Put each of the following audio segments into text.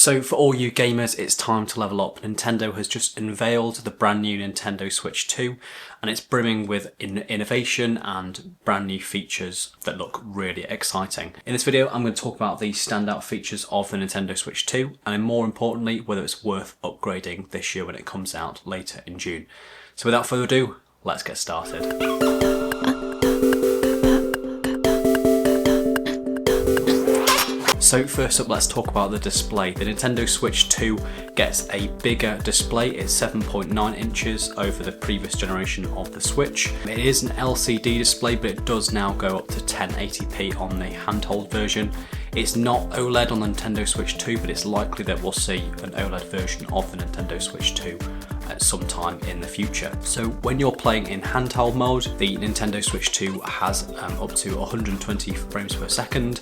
So for all you gamers, it's time to level up. Nintendo has just unveiled the brand new Nintendo Switch 2, and it's brimming with innovation and brand new features that look really exciting. In this video, I'm going to talk about the standout features of the Nintendo Switch 2, and more importantly, whether it's worth upgrading this year when it comes out later in June. So without further ado, let's get started. So first up, let's talk about the display. The Nintendo Switch 2 gets a bigger display. It's 7.9 inches over the previous generation of the Switch. It is an LCD display, but it does now go up to 1080p on the handheld version. It's not OLED on the Nintendo Switch 2, but it's likely that we'll see an OLED version of the Nintendo Switch 2 at some time in the future. So when you're playing in handheld mode, the Nintendo Switch 2 has up to 120 frames per second,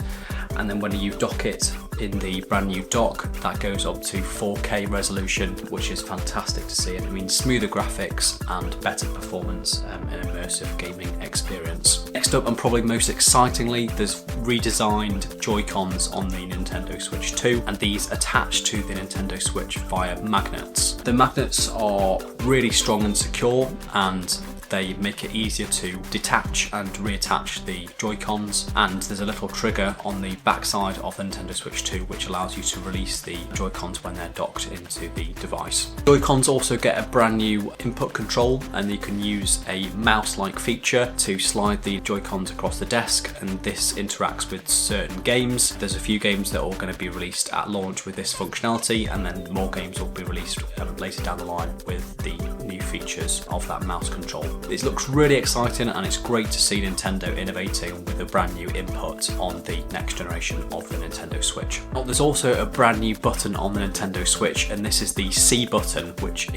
and then when you dock it in the brand new dock, that goes up to 4K resolution, which is fantastic to see. It means smoother graphics and better performance in an immersive gaming experience. Next up, and probably most excitingly, there's redesigned Joy-Cons on the Nintendo Switch 2, and these attach to the Nintendo Switch via magnets. The magnets are really strong and secure, and they make it easier to detach and reattach the Joy-Cons, and there's a little trigger on the backside of the Nintendo Switch 2 which allows you to release the Joy-Cons when they're docked into the device. Joy-Cons also get a brand new input control, and you can use a mouse-like feature to slide the Joy-Cons across the desk, and this interacts with certain games. There's a few games that are going to be released at launch with this functionality, and then more games will be released later down the line with the new features of that mouse control. It looks really exciting, and it's great to see Nintendo innovating with a brand new input on the next generation of the Nintendo Switch. There's also a brand new button on the Nintendo Switch, and this is the C button, which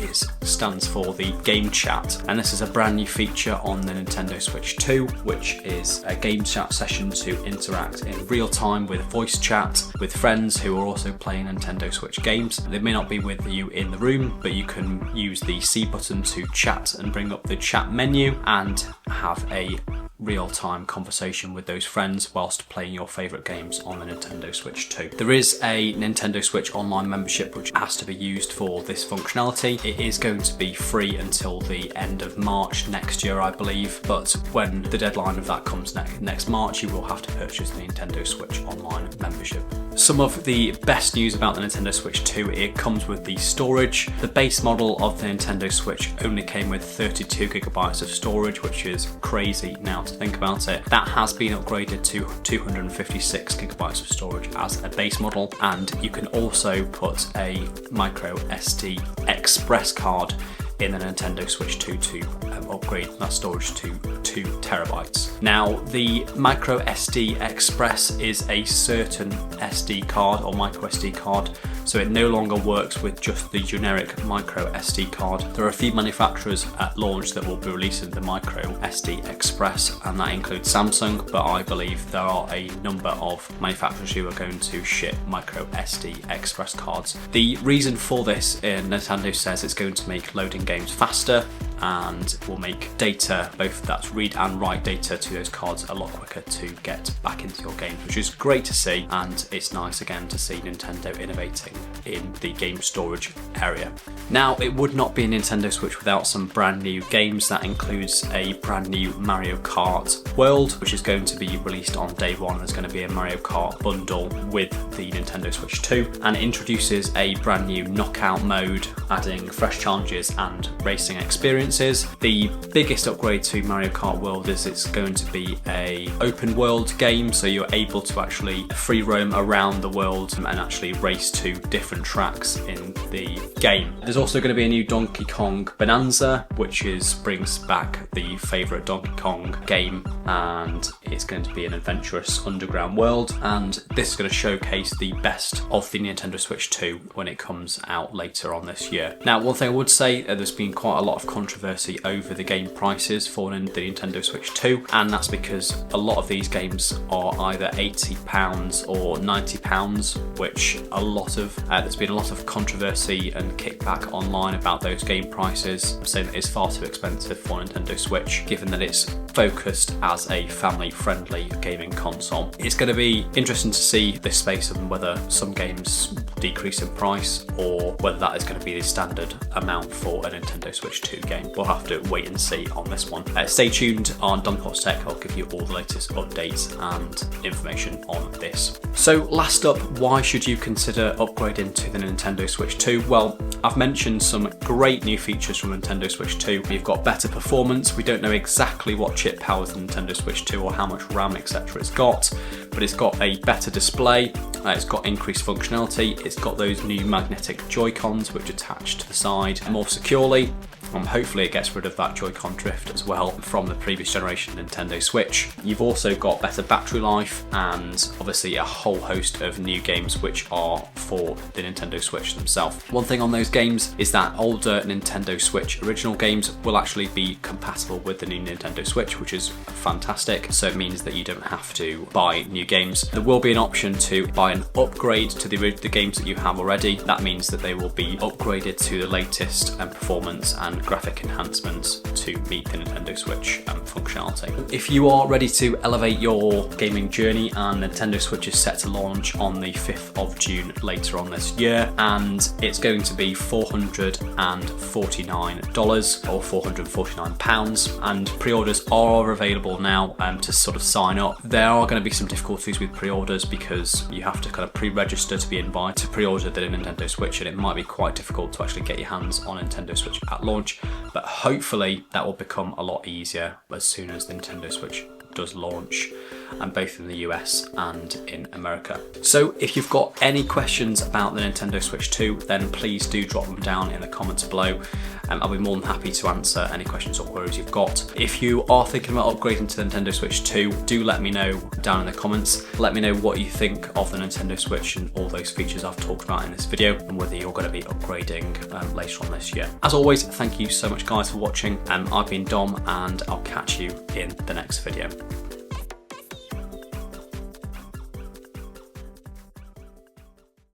stands for the Game Chat, and this is a brand new feature on the Nintendo Switch 2, which is a game chat session to interact in real time with voice chat with friends who are also playing Nintendo Switch games. They may not be with you in the room, but you can use the C button to chat and bring up the chat menu and have a real-time conversation with those friends whilst playing your favourite games on the Nintendo Switch 2. There is a Nintendo Switch Online membership which has to be used for this functionality. It is going to be free until the end of March next year, I believe, but when the deadline of that comes next March, you will have to purchase the Nintendo Switch Online membership. Some of the best news about the Nintendo Switch 2, it comes with the storage. The base model of the Nintendo Switch only came with 32GB of storage, which is crazy now to think about it. That has been upgraded to 256GB of storage as a base model, and you can also put a micro SD express card in the Nintendo Switch 2 to upgrade that storage to 2TB. Now, the micro SD Express is a certain SD card or micro SD card, so it no longer works with just the generic micro SD card. There are a few manufacturers at launch that will be releasing the micro SD Express, and that includes Samsung, but I believe there are a number of manufacturers who are going to ship micro SD Express cards. The reason for this, Nintendo says it's going to make loading games faster and will make data, both that's read and write data to those cards, a lot quicker to get back into your games, which is great to see, and it's nice again to see Nintendo innovating in the game storage area. Now, it would not be a Nintendo Switch without some brand new games. That includes a brand new Mario Kart World, which is going to be released on day one. There's going to be a Mario Kart bundle with the Nintendo Switch 2, and it introduces a brand new knockout mode, adding fresh challenges and racing experiences. The biggest upgrade to Mario Kart World is it's going to be an open world game, so you're able to actually free roam around the world and actually race to different tracks in the game. There's also going to be a new Donkey Kong Bananza, which brings back the favourite Donkey Kong game, and it's going to be an adventurous underground world, and this is going to showcase the best of the Nintendo Switch 2 when it comes out later on this year. Now, one thing I would say, there's been quite a lot of controversy controversy over the game prices for the Nintendo Switch 2, and that's because a lot of these games are either £80 or £90, which there's been a lot of controversy and kickback online about those game prices, saying that it's far too expensive for Nintendo Switch, given that it's focused as a family-friendly gaming console. It's going to be interesting to see this space and whether some games decrease in price or whether that is going to be the standard amount for a Nintendo Switch 2 game. We'll have to wait and see on this one. Stay tuned on Dumpos Tech. I'll give you all the latest updates and information on this. So last up, why should you consider upgrading to the Nintendo Switch 2? Well, I've mentioned some great new features from Nintendo Switch 2. We've got better performance. We don't know exactly what chip powers the Nintendo Switch 2 or how much RAM, etc. it's got, but it's got a better display, it's got increased functionality, it's got those new magnetic Joy-Cons which attach to the side more securely. Hopefully it gets rid of that Joy-Con drift as well from the previous generation Nintendo Switch. You've also got better battery life and obviously a whole host of new games which are for the Nintendo Switch themselves. One thing on those games is that older Nintendo Switch original games will actually be compatible with the new Nintendo Switch, which is fantastic. So it means that you don't have to buy new games. There will be an option to buy an upgrade to the games that you have already. That means that they will be upgraded to the latest performance and graphic enhancements to meet the Nintendo Switch functionality. If you are ready to elevate your gaming journey, and Nintendo Switch is set to launch on the 5th of June later on this year, and it's going to be $449 or £449, and pre-orders are available now to sort of sign up. There are going to be some difficulties with pre-orders because you have to kind of pre-register to be invited to pre-order the Nintendo Switch, and it might be quite difficult to actually get your hands on Nintendo Switch at launch. But hopefully that will become a lot easier as soon as the Nintendo Switch does launch, and both in the US and in America. So if you've got any questions about the Nintendo Switch 2, then please do drop them down in the comments below. I'll be more than happy to answer any questions or queries you've got. If you are thinking about upgrading to the Nintendo Switch 2, do let me know down in the comments. Let me know what you think of the Nintendo Switch and all those features I've talked about in this video, and whether you're going to be upgrading later on this year. As always, thank you so much guys for watching. I've been Dom, and I'll catch you in the next video.